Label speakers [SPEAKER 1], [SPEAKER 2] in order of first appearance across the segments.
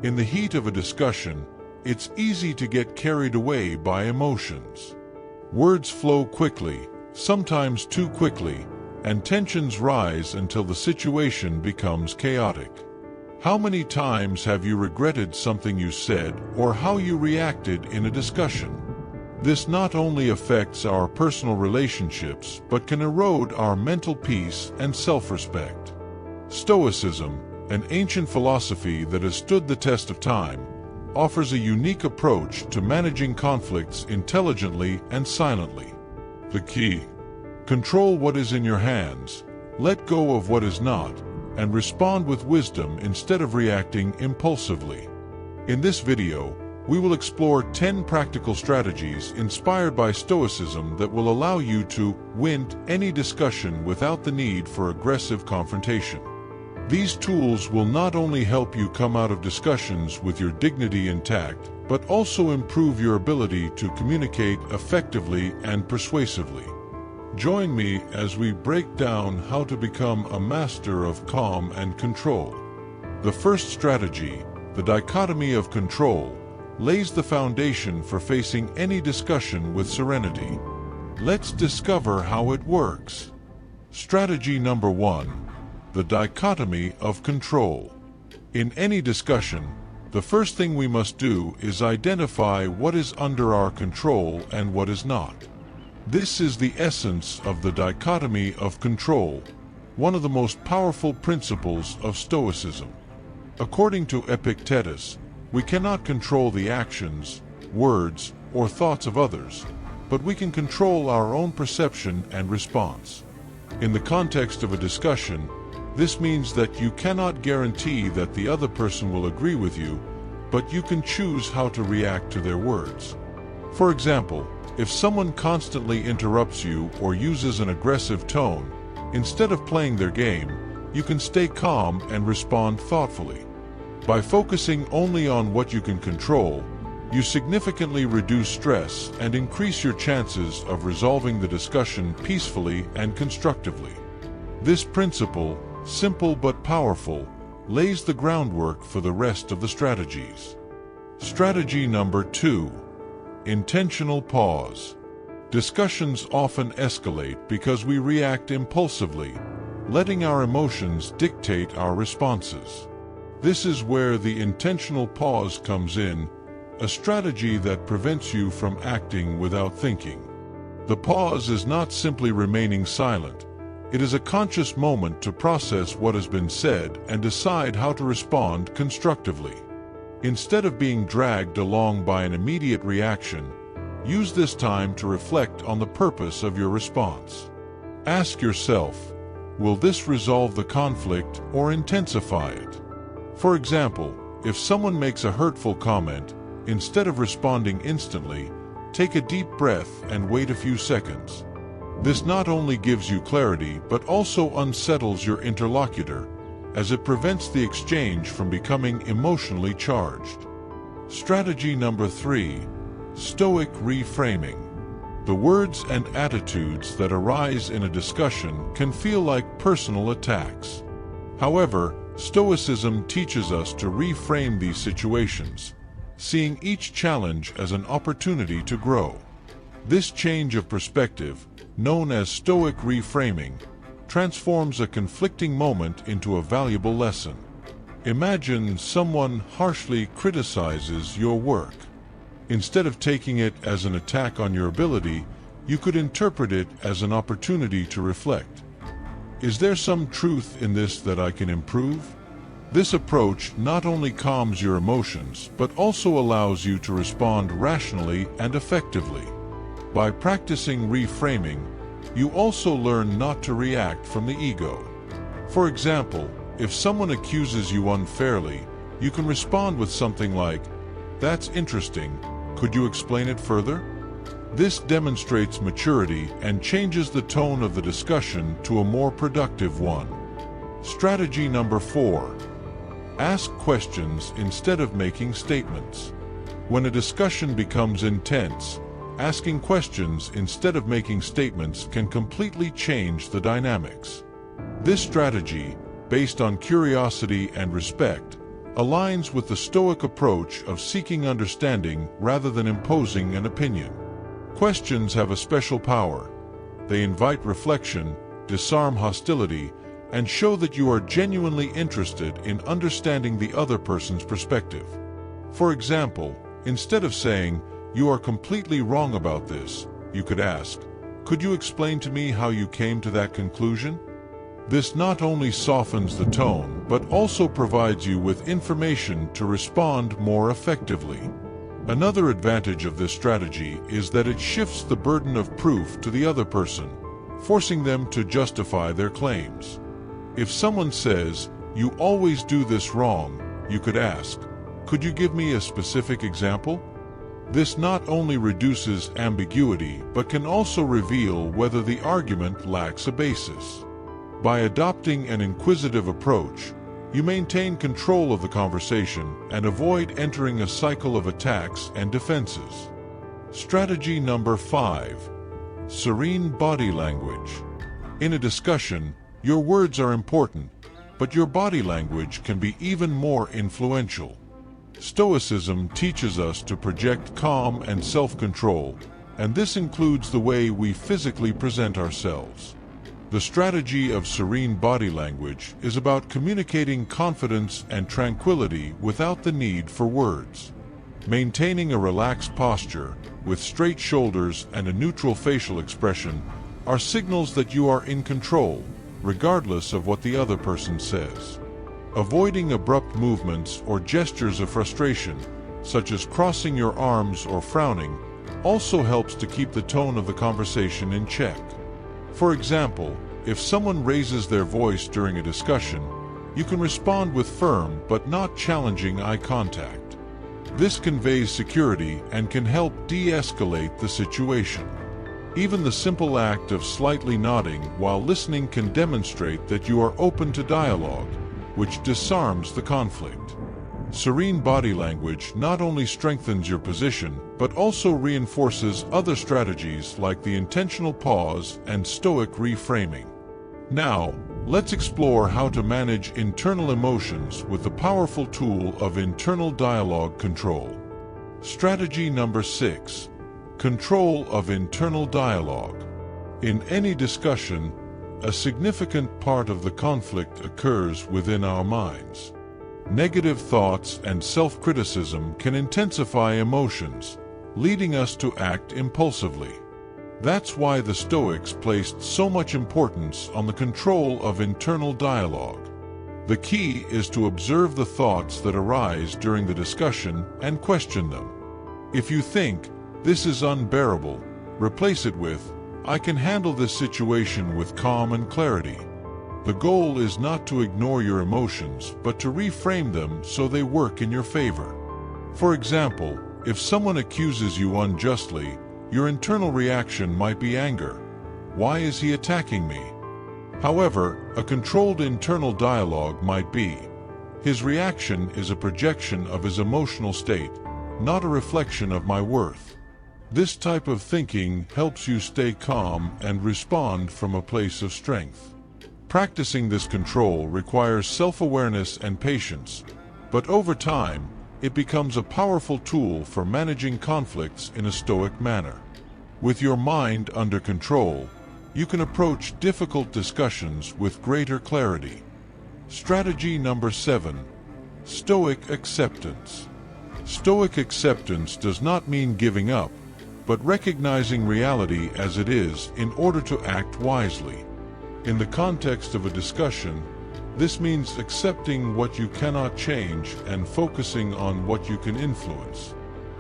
[SPEAKER 1] In the heat of a discussion, it's easy to get carried away by emotions. Words flow quickly, sometimes too quickly, and tensions rise until the situation becomes chaotic. How many times have you regretted something you said or how you reacted in a discussion? This not only affects our personal relationships but can erode our mental peace and self-respect. Stoicism, an ancient philosophy that has stood the test of time, offers a unique approach to managing conflicts intelligently and silently. The key: control what is in your hands, let go of what is not, and respond with wisdom instead of reacting impulsively. In this video, we will explore 10 practical strategies inspired by Stoicism that will allow you to win any discussion without the need for aggressive confrontation. These tools will not only help you come out of discussions with your dignity intact, but also improve your ability to communicate effectively and persuasively. Join me as we break down how to become a master of calm and control. The first strategy, the dichotomy of control, lays the foundation for facing any discussion with serenity. Let's discover how it works. Strategy number 1. The dichotomy of control. In any discussion, the first thing we must do is identify what is under our control and what is not. This is the essence of the dichotomy of control, one of the most powerful principles of Stoicism. According to Epictetus, we cannot control the actions, words, or thoughts of others, but we can control our own perception and response. In the context of a discussion, this means that you cannot guarantee that the other person will agree with you, but you can choose how to react to their words. For example, if someone constantly interrupts you or uses an aggressive tone, instead of playing their game, you can stay calm and respond thoughtfully. By focusing only on what you can control, you significantly reduce stress and increase your chances of resolving the discussion peacefully and constructively. This principle, simple but powerful, lays the groundwork for the rest of the strategies. Strategy number 2. Intentional pause. Discussions often escalate because we react impulsively, letting our emotions dictate our responses. This is where the intentional pause comes in, a strategy that prevents you from acting without thinking. The pause is not simply remaining silent. It is a conscious moment to process what has been said and decide how to respond constructively. Instead of being dragged along by an immediate reaction, use this time to reflect on the purpose of your response. Ask yourself, will this resolve the conflict or intensify it? For example, if someone makes a hurtful comment, instead of responding instantly, take a deep breath and wait a few seconds. This not only gives you clarity but also unsettles your interlocutor, as it prevents the exchange from becoming emotionally charged. Strategy number 3. Stoic reframing. The words and attitudes that arise in a discussion can feel like personal attacks. However, Stoicism teaches us to reframe these situations, seeing each challenge as an opportunity to grow. This change of perspective, known as Stoic reframing, transforms a conflicting moment into a valuable lesson. Imagine someone harshly criticizes your work. Instead of taking it as an attack on your ability, you could interpret it as an opportunity to reflect. Is there some truth in this that I can improve? This approach not only calms your emotions, but also allows you to respond rationally and effectively. By practicing reframing, you also learn not to react from the ego. For example, if someone accuses you unfairly, you can respond with something like, "That's interesting, could you explain it further?" This demonstrates maturity and changes the tone of the discussion to a more productive one. Strategy number 4. Ask questions instead of making statements. When a discussion becomes intense, asking questions instead of making statements can completely change the dynamics. This strategy, based on curiosity and respect, aligns with the Stoic approach of seeking understanding rather than imposing an opinion. Questions have a special power. They invite reflection, disarm hostility, and show that you are genuinely interested in understanding the other person's perspective. For example, instead of saying, "You are completely wrong about this," you could ask, "Could you explain to me how you came to that conclusion?" This not only softens the tone, but also provides you with information to respond more effectively. Another advantage of this strategy is that it shifts the burden of proof to the other person, forcing them to justify their claims. If someone says, "You always do this wrong," you could ask, "Could you give me a specific example?" This not only reduces ambiguity, but can also reveal whether the argument lacks a basis. By adopting an inquisitive approach, you maintain control of the conversation and avoid entering a cycle of attacks and defenses. Strategy number 5. Serene body language. In a discussion, your words are important, but your body language can be even more influential. Stoicism teaches us to project calm and self-control, and this includes the way we physically present ourselves. The strategy of serene body language is about communicating confidence and tranquility without the need for words. Maintaining a relaxed posture, with straight shoulders and a neutral facial expression, are signals that you are in control, regardless of what the other person says. Avoiding abrupt movements or gestures of frustration, such as crossing your arms or frowning, also helps to keep the tone of the conversation in check. For example, if someone raises their voice during a discussion, you can respond with firm but not challenging eye contact. This conveys security and can help de-escalate the situation. Even the simple act of slightly nodding while listening can demonstrate that you are open to dialogue, which disarms the conflict. Serene body language not only strengthens your position, but also reinforces other strategies like the intentional pause and Stoic reframing. Now, let's explore how to manage internal emotions with the powerful tool of internal dialogue control. Strategy number 6. Control of internal dialogue. In any discussion, a significant part of the conflict occurs within our minds. Negative thoughts and self-criticism can intensify emotions, leading us to act impulsively. That's why the Stoics placed so much importance on the control of internal dialogue. The key is to observe the thoughts that arise during the discussion and question them. If you think, "This is unbearable," replace it with, "I can handle this situation with calm and clarity." The goal is not to ignore your emotions, but to reframe them so they work in your favor. For example, if someone accuses you unjustly, your internal reaction might be anger. "Why is he attacking me?" However, a controlled internal dialogue might be, "His reaction is a projection of his emotional state, not a reflection of my worth." This type of thinking helps you stay calm and respond from a place of strength. Practicing this control requires self-awareness and patience, but over time, it becomes a powerful tool for managing conflicts in a Stoic manner. With your mind under control, you can approach difficult discussions with greater clarity. Strategy number 7. Stoic acceptance. Stoic acceptance does not mean giving up, but recognizing reality as it is in order to act wisely. In the context of a discussion, this means accepting what you cannot change and focusing on what you can influence.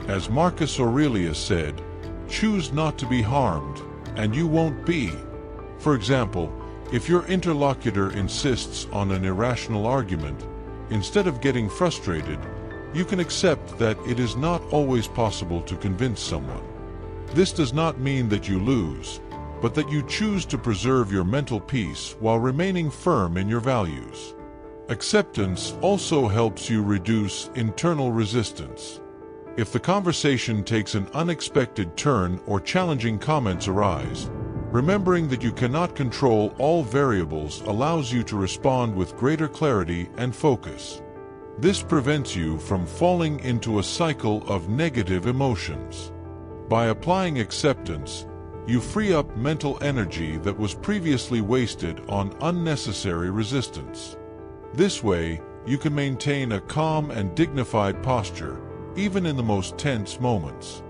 [SPEAKER 1] As Marcus Aurelius said, "Choose not to be harmed, and you won't be." For example, if your interlocutor insists on an irrational argument, instead of getting frustrated, you can accept that it is not always possible to convince someone. This does not mean that you lose, but that you choose to preserve your mental peace while remaining firm in your values. Acceptance also helps you reduce internal resistance. If the conversation takes an unexpected turn or challenging comments arise, remembering that you cannot control all variables allows you to respond with greater clarity and focus. This prevents you from falling into a cycle of negative emotions. By applying acceptance, you free up mental energy that was previously wasted on unnecessary resistance. This way, you can maintain a calm and dignified posture, even in the most tense moments.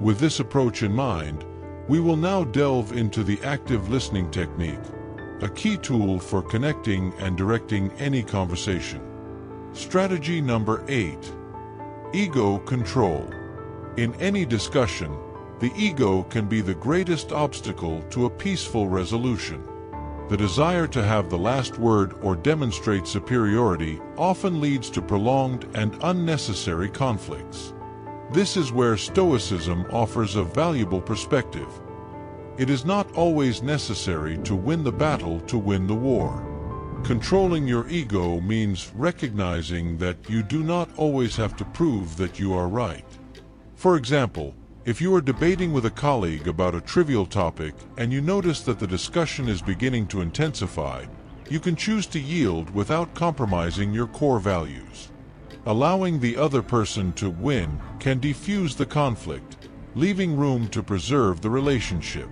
[SPEAKER 1] With this approach in mind, we will now delve into the active listening technique, a key tool for connecting and directing any conversation. Strategy number 8. Ego control. In any discussion, the ego can be the greatest obstacle to a peaceful resolution. The desire to have the last word or demonstrate superiority often leads to prolonged and unnecessary conflicts. This is where Stoicism offers a valuable perspective. It is not always necessary to win the battle to win the war. Controlling your ego means recognizing that you do not always have to prove that you are right. For example, if you are debating with a colleague about a trivial topic and you notice that the discussion is beginning to intensify, you can choose to yield without compromising your core values. Allowing the other person to win can defuse the conflict, leaving room to preserve the relationship.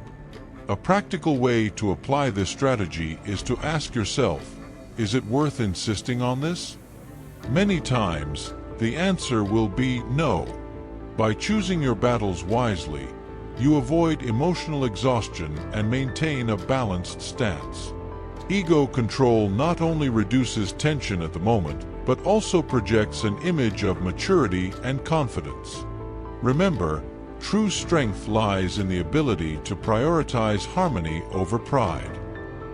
[SPEAKER 1] A practical way to apply this strategy is to ask yourself, is it worth insisting on this? Many times, the answer will be no. By choosing your battles wisely, you avoid emotional exhaustion and maintain a balanced stance. Ego control not only reduces tension at the moment, but also projects an image of maturity and confidence. Remember, true strength lies in the ability to prioritize harmony over pride.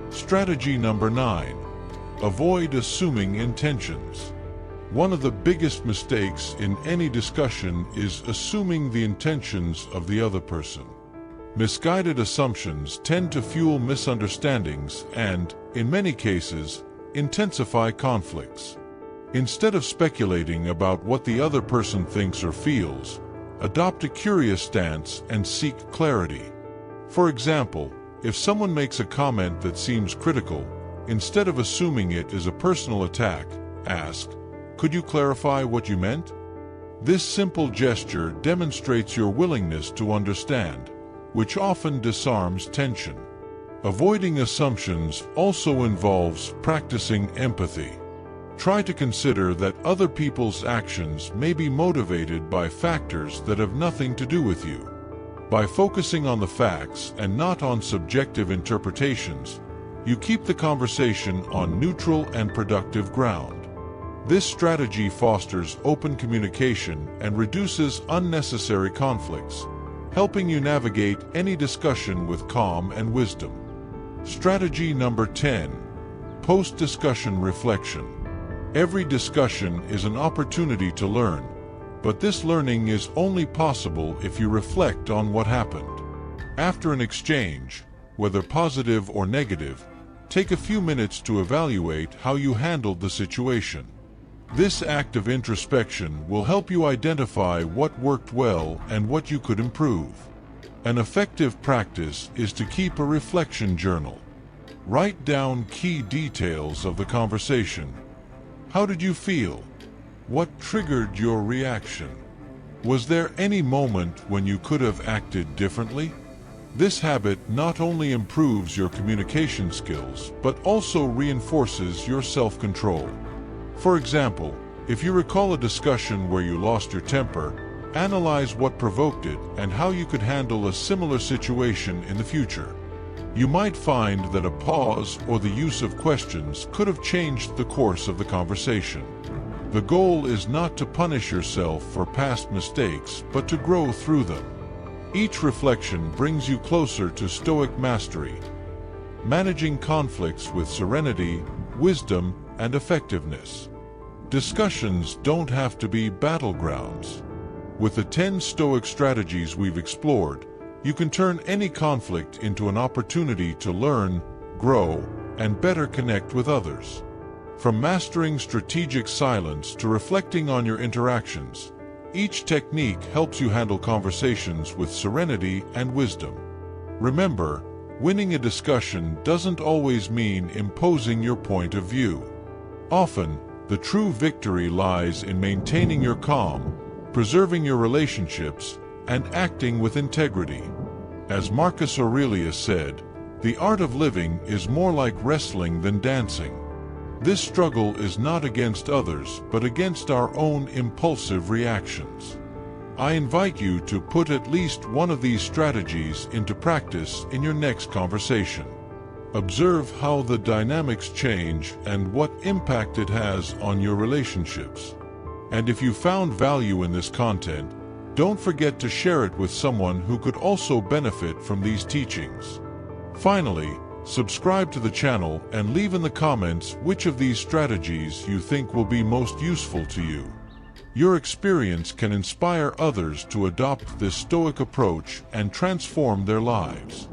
[SPEAKER 1] Strategy number 9. Avoid assuming intentions. One of the biggest mistakes in any discussion is assuming the intentions of the other person. Misguided assumptions tend to fuel misunderstandings and, in many cases, intensify conflicts. Instead of speculating about what the other person thinks or feels, adopt a curious stance and seek clarity. For example, if someone makes a comment that seems critical, instead of assuming it is a personal attack, ask, "Could you clarify what you meant?" This simple gesture demonstrates your willingness to understand, which often disarms tension. Avoiding assumptions also involves practicing empathy. Try to consider that other people's actions may be motivated by factors that have nothing to do with you. By focusing on the facts and not on subjective interpretations, you keep the conversation on neutral and productive ground. This strategy fosters open communication and reduces unnecessary conflicts, helping you navigate any discussion with calm and wisdom. Strategy number 10. Post-discussion reflection. Every discussion is an opportunity to learn, but this learning is only possible if you reflect on what happened. After an exchange, whether positive or negative, take a few minutes to evaluate how you handled the situation. This act of introspection will help you identify what worked well and what you could improve. An effective practice is to keep a reflection journal. Write down key details of the conversation. How did you feel? What triggered your reaction? Was there any moment when you could have acted differently? This habit not only improves your communication skills, but also reinforces your self-control. For example, if you recall a discussion where you lost your temper, analyze what provoked it and how you could handle a similar situation in the future. You might find that a pause or the use of questions could have changed the course of the conversation. The goal is not to punish yourself for past mistakes, but to grow through them. Each reflection brings you closer to Stoic mastery, managing conflicts with serenity, wisdom, and effectiveness. Discussions don't have to be battlegrounds. With the 10 Stoic strategies we've explored, you can turn any conflict into an opportunity to learn, grow, and better connect with others. From mastering strategic silence to reflecting on your interactions, each technique helps you handle conversations with serenity and wisdom. Remember, winning a discussion doesn't always mean imposing your point of view. Often, The true victory lies in maintaining your calm, preserving your relationships, and acting with integrity. As Marcus Aurelius said, the art of living is more like wrestling than dancing. This struggle is not against others, but against our own impulsive reactions. I invite you to put at least one of these strategies into practice in your next conversation. Observe how the dynamics change and what impact it has on your relationships. And if you found value in this content, don't forget to share it with someone who could also benefit from these teachings. Finally, subscribe to the channel and leave in the comments which of these strategies you think will be most useful to you. Your experience can inspire others to adopt this Stoic approach and transform their lives.